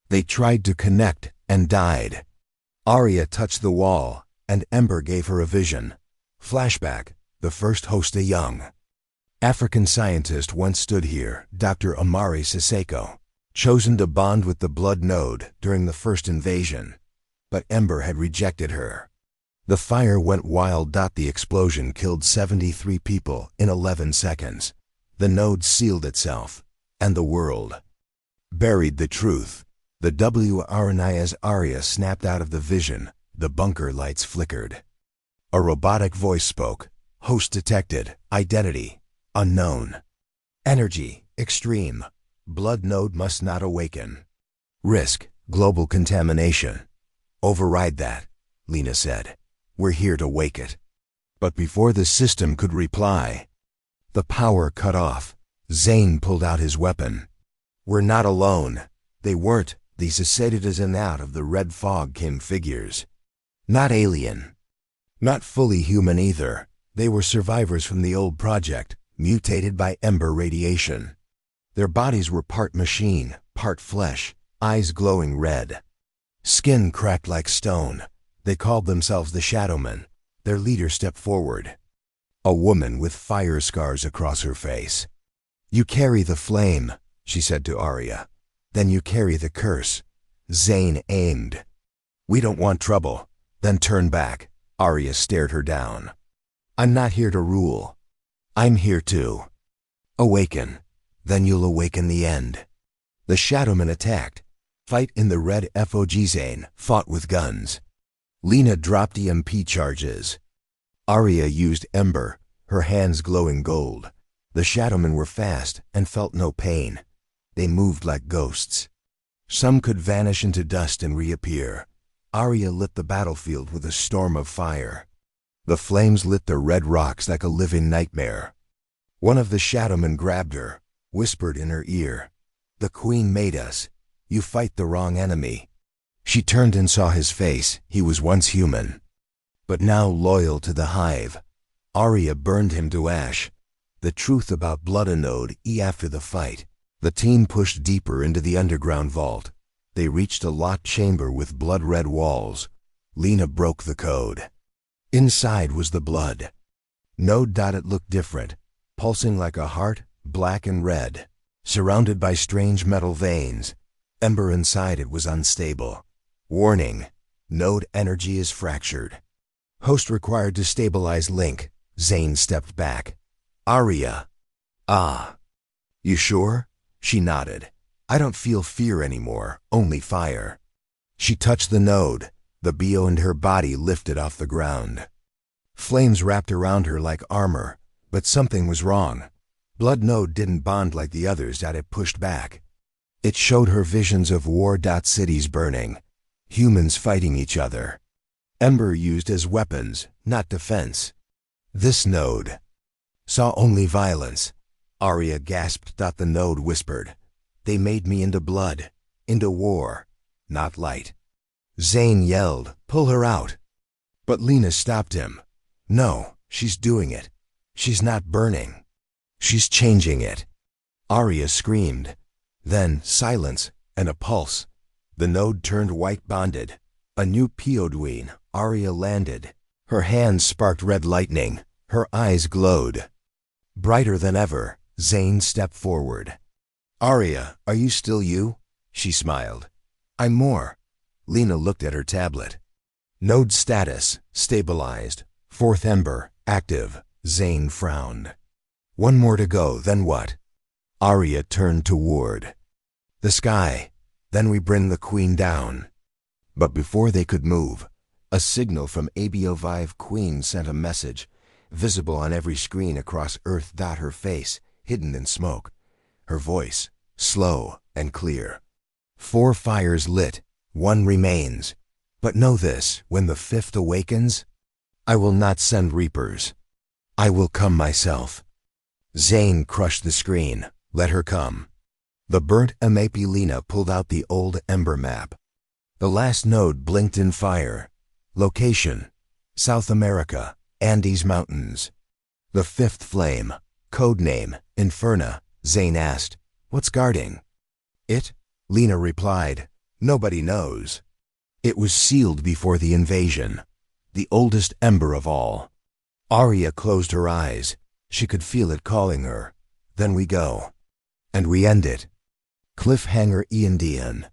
They tried to connect and died. Arya touched the wall, and Ember gave her a vision. Flashback, the first host a young African scientist once stood here, Dr. Amari Siseko, chosen to bond with the Blood Node during the first invasion. But Ember had rejected her. The fire went wild. The explosion killed 73 people in 11 seconds. The node sealed itself, and the world buried the truth. The WRNI as Arya snapped out of the vision. The bunker lights flickered. A robotic voice spoke. "Host detected. Identity unknown. Energy extreme. Blood node must not awaken. Risk global contamination." "Override that," Lena said. "We're here to wake it." But before the system could reply, the power cut off. Zane pulled out his weapon. "We're not alone." They weren't. These ascetitas and out of the red fog came figures. Not alien. Not fully human either. They were survivors from the old project, mutated by Ember radiation. Their bodies were part machine, part flesh, eyes glowing red. Skin cracked like stone. They called themselves the Shadowmen. Their leader stepped forward. A woman with fire scars across her face. "You carry the flame," she said to Arya. "Then you carry the curse." Zane aimed. "We don't want trouble." "Then turn back." Arya stared her down. "I'm not here to rule. I'm here to awaken. Then you'll awaken the end." The Shadowmen attacked. Fight in the red FOG. Zane fought with guns. Lena dropped EMP charges. Arya used Ember, her hands glowing gold. The Shadowmen were fast and felt no pain. They moved like ghosts. Some could vanish into dust and reappear. Arya lit the battlefield with a storm of fire. The flames lit the red rocks like a living nightmare. One of the Shadowmen grabbed her, whispered in her ear, "The Queen made us. You fight the wrong enemy." She turned and saw his face. He was once human, but now loyal to the Hive. Arya burned him to ash. The truth about Blood Node. After the fight, the team pushed deeper into the underground vault. They reached a locked chamber with blood-red walls. Lena broke the code. Inside was the blood. Node. It looked different, pulsing like a heart, black and red, surrounded by strange metal veins. Ember inside it was unstable. Warning: node energy is fractured. Host required to stabilize link. Zane stepped back. "Arya." "Ah. You sure?" She nodded. "I don't feel fear anymore, only fire." She touched the node. The bio and her body lifted off the ground. Flames wrapped around her like armor, but something was wrong. Blood node didn't bond like the others that it pushed back. It showed her visions of war. Cities burning, humans fighting each other. Ember used as weapons, not defense. This node saw only violence. Arya gasped. The node whispered, "They made me into blood, into war, not light." Zane yelled, "Pull her out." But Lena stopped him. "No, she's doing it. She's not burning. She's changing it." Arya screamed. Then silence and a pulse. The node turned white bonded. A new Piodween. Arya landed. Her hands sparked red lightning. Her eyes glowed. Brighter than ever, Zane stepped forward. "Arya, are you still you?" She smiled. "I'm more." Lena looked at her tablet. Node status, stabilized. Fourth Ember, active. Zane frowned. One more to go, then what? Arya turned toward the sky. Then we bring the queen down. But before they could move, a signal from ABO5 Queen sent a message, visible on every screen across Earth. Her face, hidden in smoke. Her voice, slow and clear. 4 fires lit, 1 remains. But know this, when the 5th awakens, I will not send reapers. I will come myself. Zane crushed the screen. Let her come. The burnt Amapi Lena pulled out the old Ember map. The last node blinked in fire. Location: South America, Andes Mountains. The 5th flame, codename Inferna. Zane asked, "What's guarding it?" Lena replied, "Nobody knows. It was sealed before the invasion. The oldest ember of all." Arya closed her eyes. She could feel it calling her. Then we go. And we end it. Cliffhanger Indian.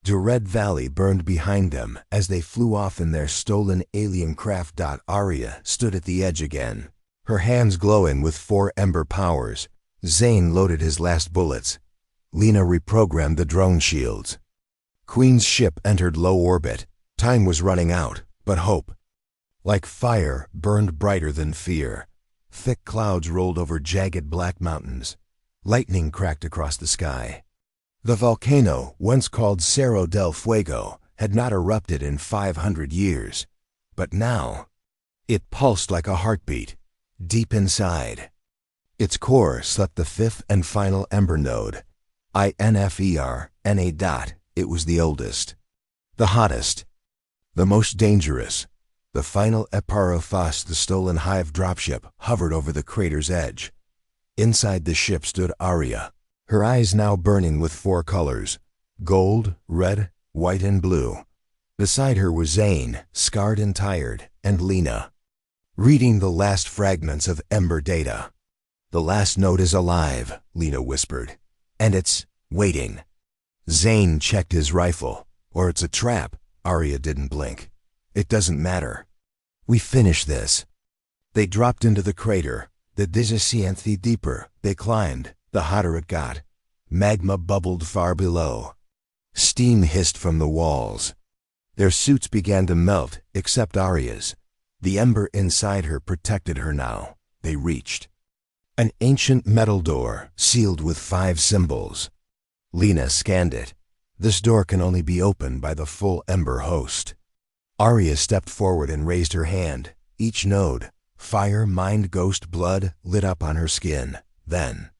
Red Valley burned behind them as they flew off in their stolen alien craft. Arya stood at the edge again, her hands glowing with 4 ember powers. Zane loaded his last bullets. Lena reprogrammed the drone shields. Queen's ship entered low orbit. Time was running out, but hope, like fire, burned brighter than fear. Thick clouds rolled over jagged black mountains. Lightning cracked across the sky. The volcano, once called Cerro del Fuego, had not erupted in 500 years. But now, it pulsed like a heartbeat, deep inside. Its core slept the 5th and final ember node, INFERNA. It was the oldest, the hottest, the most dangerous. The final Eparophos, the stolen hive dropship, hovered over the crater's edge. Inside the ship stood Arya, her eyes now burning with 4 colors: gold, red, white, and blue. Beside her was Zane, scarred and tired, and Lena, reading the last fragments of Ember data. "The last node is alive," Lena whispered, "and it's waiting." Zane checked his rifle. "Or it's a trap." Arya didn't blink. "It doesn't matter. We finish this." They dropped into the crater. The dizzy deeper they climbed, the hotter it got. Magma bubbled far below. Steam hissed from the walls. Their suits began to melt, except Arya's. The ember inside her protected her now. They reached an ancient metal door, sealed with 5 symbols. Lena scanned it. This door can only be opened by the full ember host. Arya stepped forward and raised her hand. Each node, fire, mind, ghost, blood, lit up on her skin. Then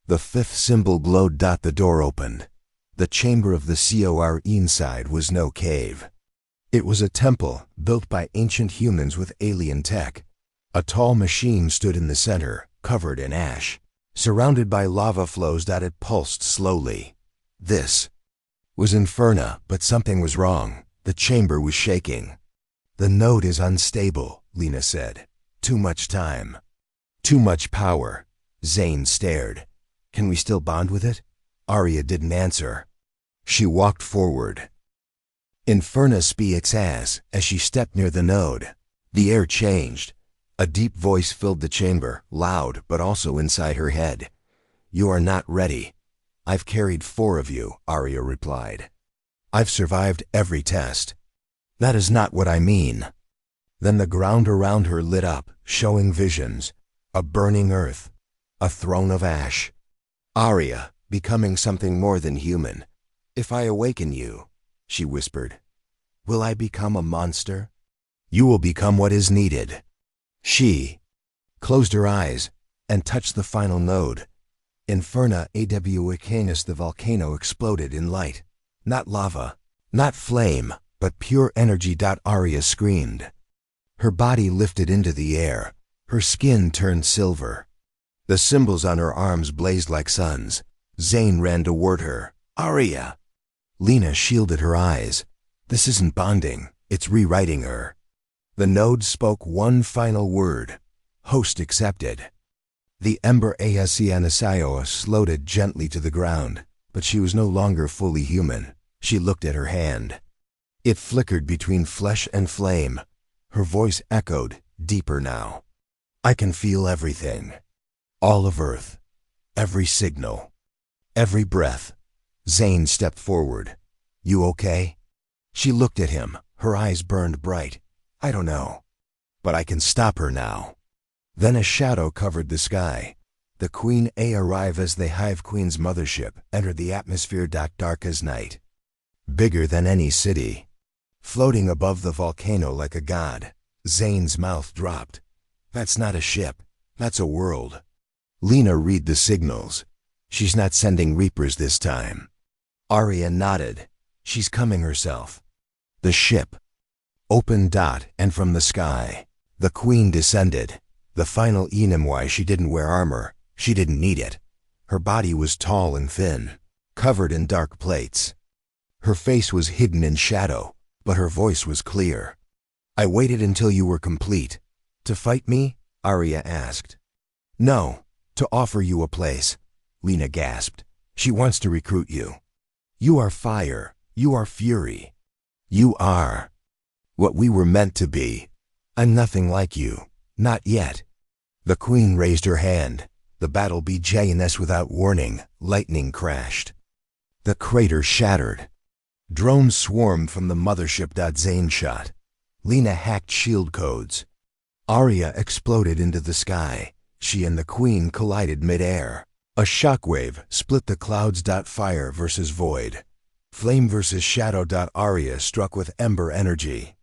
the 5th symbol glowed. The door opened. The chamber of the COR inside was no cave. It was a temple built by ancient humans with alien tech. A tall machine stood in the center, covered in ash, surrounded by lava flows. It pulsed slowly. This was Inferna, but something was wrong. The chamber was shaking. "The node is unstable," Lena said. "Too much time. Too much power." Zane stared. "Can we still bond with it?" Arya didn't answer. She walked forward. Inferna speaks as she stepped near the node. The air changed. A deep voice filled the chamber, loud but also inside her head. "You are not ready. I've carried 4 of you," Arya replied. "I've survived every test." "That is not what I mean." Then the ground around her lit up, showing visions. A burning earth, a throne of ash. Arya, becoming something more than human. "If I awaken you," she whispered, "will I become a monster?" "You will become what is needed." She closed her eyes and touched the final node. Inferna AWICANUS. The volcano exploded in light. Not lava, not flame, but pure energy. Arya screamed. Her body lifted into the air. Her skin turned silver. The symbols on her arms blazed like suns. Zane ran toward her. "Arya!" Lena shielded her eyes. "This isn't bonding, it's rewriting her." The node spoke one final word. Host accepted. The Ember Asianasioa floated gently to the ground, but she was no longer fully human. She looked at her hand. It flickered between flesh and flame. Her voice echoed, deeper now. "I can feel everything. All of Earth. Every signal. Every breath. Zane stepped forward. You okay? She looked at him. Her eyes burned bright. I don't know. But I can stop her now. Then a shadow covered the sky. The Queen A arrived as the Hive Queen's mothership entered the atmosphere dark as night. Bigger than any city. Floating above the volcano like a god. Zane's mouth dropped. That's not a ship. That's a world. Lena read the signals. She's not sending Reapers this time. Arya nodded. She's coming herself. The ship opened and from the sky, the Queen descended. The final enum why she didn't wear armor. She didn't need it. Her body was tall and thin, covered in dark plates. Her face was hidden in shadow, but her voice was clear. I waited until you were complete. To fight me? Arya asked. No, to offer you a place. Lena gasped. She wants to recruit you. You are fire. You are fury. You are what we were meant to be. I'm nothing like you. Not yet. The Queen raised her hand. The battle began without warning. Lightning crashed. The crater shattered. Drones swarmed from the mothership. Zane shot. Lena hacked shield codes. Arya exploded into the sky. She and the Queen collided mid-air. A shockwave split the clouds. Fire versus void. Flame versus shadow. Arya struck with ember energy.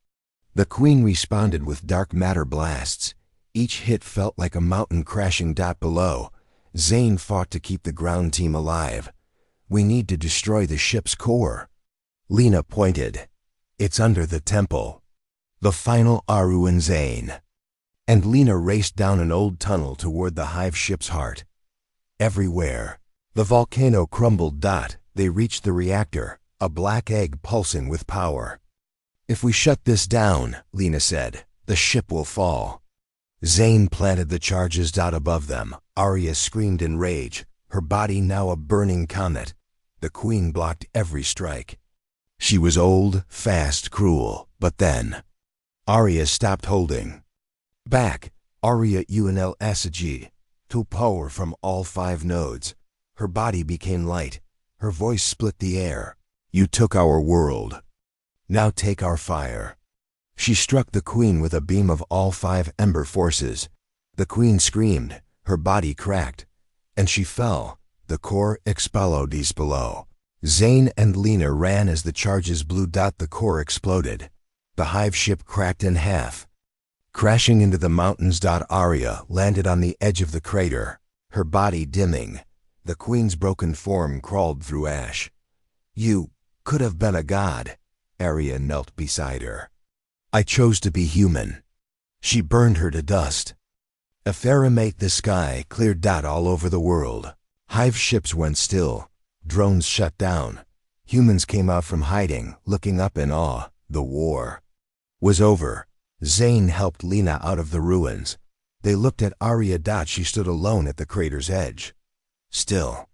The Queen responded with dark matter blasts. Each hit felt like a mountain crashing. Below, Zane fought to keep the ground team alive. We need to destroy the ship's core. Lena pointed. It's under the temple. The final Aru and Zane. And Lena raced down an old tunnel toward the Hive ship's heart. Everywhere, the volcano crumbled. They reached the reactor, a black egg pulsing with power. If we shut this down, Lena said, the ship will fall. Zane planted the charges. Above them, Arya screamed in rage, her body now a burning comet. The Queen blocked every strike. She was old, fast, cruel, but then Arya stopped holding back. Arya unl Asagi, to power from all 5 nodes. Her body became light. Her voice split the air. You took our world. Now take our fire. She struck the Queen with a beam of all 5 ember forces. The Queen screamed. Her body cracked. And she fell. The core exploded below. Zane and Lena ran as the charges blew. The core exploded. The Hive ship cracked in half. Crashing into the mountains. Arya landed on the edge of the crater, her body dimming. The Queen's broken form crawled through ash. You could have been a god. Arya knelt beside her. I chose to be human. She burned her to dust. Ephemerate the sky cleared. All over the world. Hive ships went still. Drones shut down. Humans came out from hiding, looking up in awe. The war was over. Zane helped Lena out of the ruins. They looked at Arya. She stood alone at the crater's edge. Still.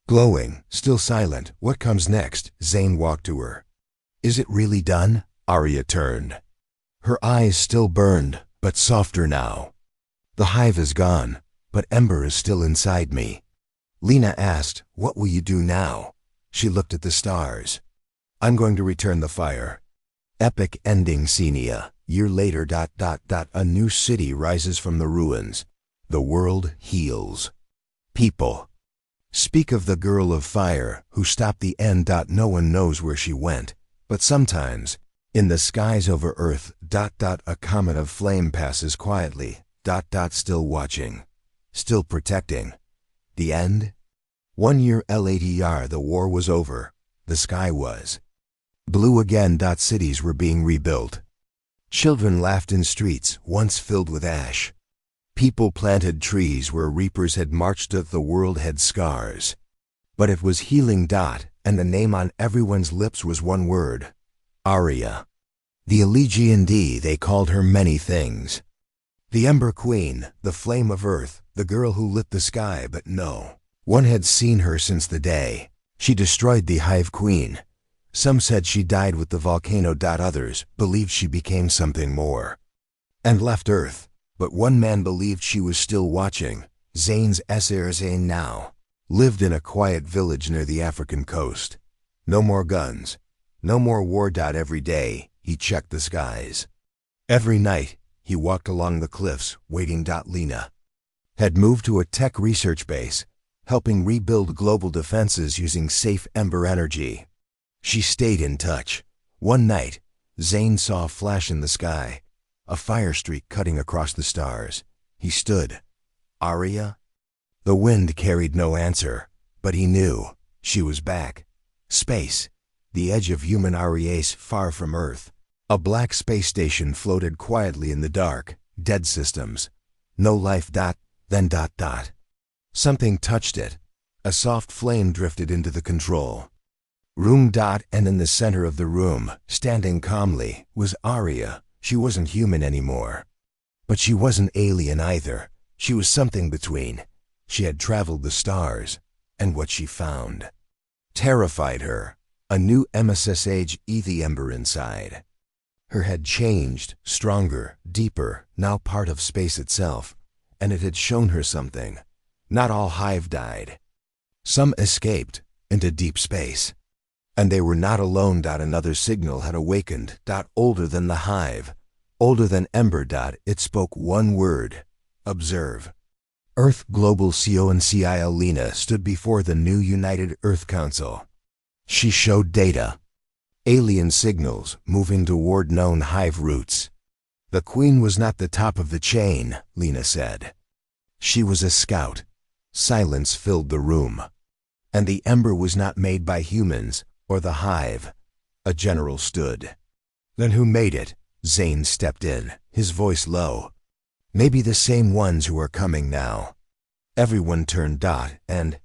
Glowing, still silent. What comes next? Zane walked to her. Is it really done? Arya turned. Her eyes still burned, but softer now. The Hive is gone, but Ember is still inside me. Lena asked, what will you do now? She looked at the stars. I'm going to return the fire. Epic ending. Xenia. Year later. A new city rises from the ruins. The world heals. People speak of the girl of fire who stopped the end. No one knows where she went, but sometimes, in the skies over Earth. A comet of flame passes quietly. Still watching, still protecting. The end? 1 year later, the war was over. The sky was blue again. Cities were being rebuilt. Children laughed in streets once filled with ash. People planted trees where reapers had marched. The world had scars, but it was healing. And the name on everyone's lips was one word: Arya. The Elegian they called her many things. The Ember Queen, the flame of earth, the girl who lit the sky. But no one had seen her since the day she destroyed the Hive Queen. Some said she died with the volcano. Others believed she became something more and left Earth. But one man believed she was still watching. Zane's Esser Zane now lived in a quiet village near the African coast. No more guns, no more war. Every day, he checked the skies. Every night, he walked along the cliffs, waiting. Lena had moved to a tech research base, helping rebuild global defenses using safe ember energy. She stayed in touch. One night, Zane saw a flash in the sky, a fire streak cutting across the stars. He stood. Aria? The wind carried no answer, but he knew she was back. Space, the edge of human Arias far from Earth. A black space station floated quietly in the dark. Dead systems. No life. Then. Something touched it. A soft flame drifted into the control room. And in the center of the room, standing calmly, was Aria. She wasn't human anymore. But she wasn't alien either. She was something between. She had traveled the stars, and what she found terrified her. A new MSSH the ember inside. Her had changed, stronger, deeper, now part of space itself, and it had shown her something. Not all Hive died. Some escaped into deep space. And they were not alone. Another signal had awakened. Older than the Hive, older than Ember. It spoke one word: observe. Earth Global CO and CIL Lena stood before the new United Earth Council. She showed data. Alien signals moving toward known Hive routes. The Queen was not the top of the chain, Lena said. She was a scout. Silence filled the room. And the ember was not made by humans or the Hive. A general stood. Then who made it? Zane stepped in, his voice low. Maybe the same ones who are coming now. Everyone turned. And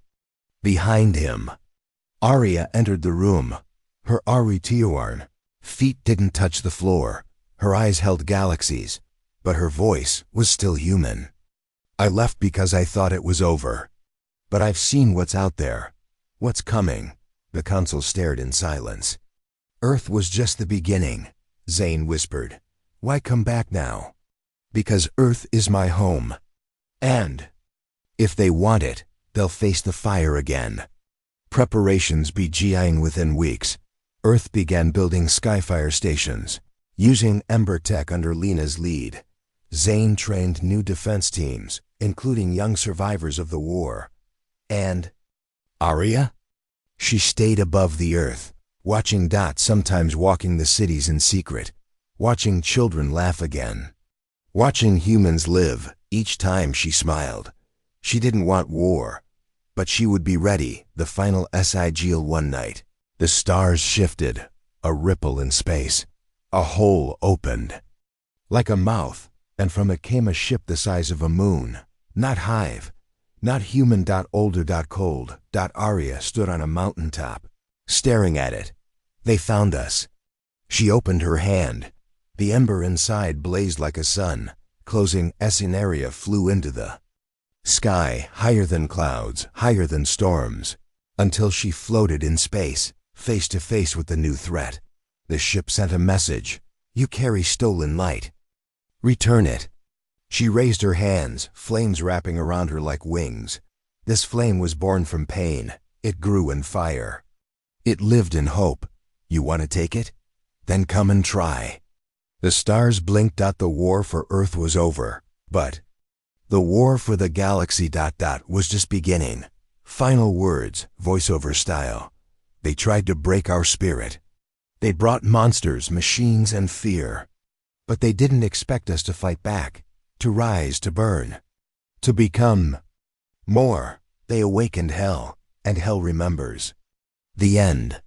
behind him, Aria entered the room. Her Ari Tioarn feet didn't touch the floor. Her eyes held galaxies, but her voice was still human. I left because I thought it was over. But I've seen what's out there. What's coming? The council stared in silence. Earth was just the beginning, Zane whispered. Why come back now? Because Earth is my home. And if they want it, they'll face the fire again. Preparations began within weeks. Earth began building Skyfire stations, using Ember Tech under Lena's lead. Zane trained new defense teams, including young survivors of the war. And Aria? She stayed above the Earth, watching. Sometimes walking the cities in secret, watching children laugh again, watching humans live. Each time she smiled. She didn't want war, but she would be ready. The final SIGL one night. The stars shifted, a ripple in space. A hole opened, like a mouth, and from it came a ship the size of a moon. Not Hive, not human. Older. Cold. Aria stood on a mountaintop, staring at it. They found us. She opened her hand. The ember inside blazed like a sun. Closing S in area flew into the sky, higher than clouds, higher than storms, until she floated in space, face to face with the new threat. The ship sent a message. You carry stolen light. Return it. She raised her hands, flames wrapping around her like wings. This flame was born from pain. It grew in fire. It lived in hope. You want to take it? Then come and try. The stars blinked. The war for Earth was over, but the war for the galaxy. Was just beginning. Final words, voiceover style. They tried to break our spirit. They brought monsters, machines, and fear. But they didn't expect us to fight back, to rise, to burn, to become more. They awakened hell, and hell remembers. The end.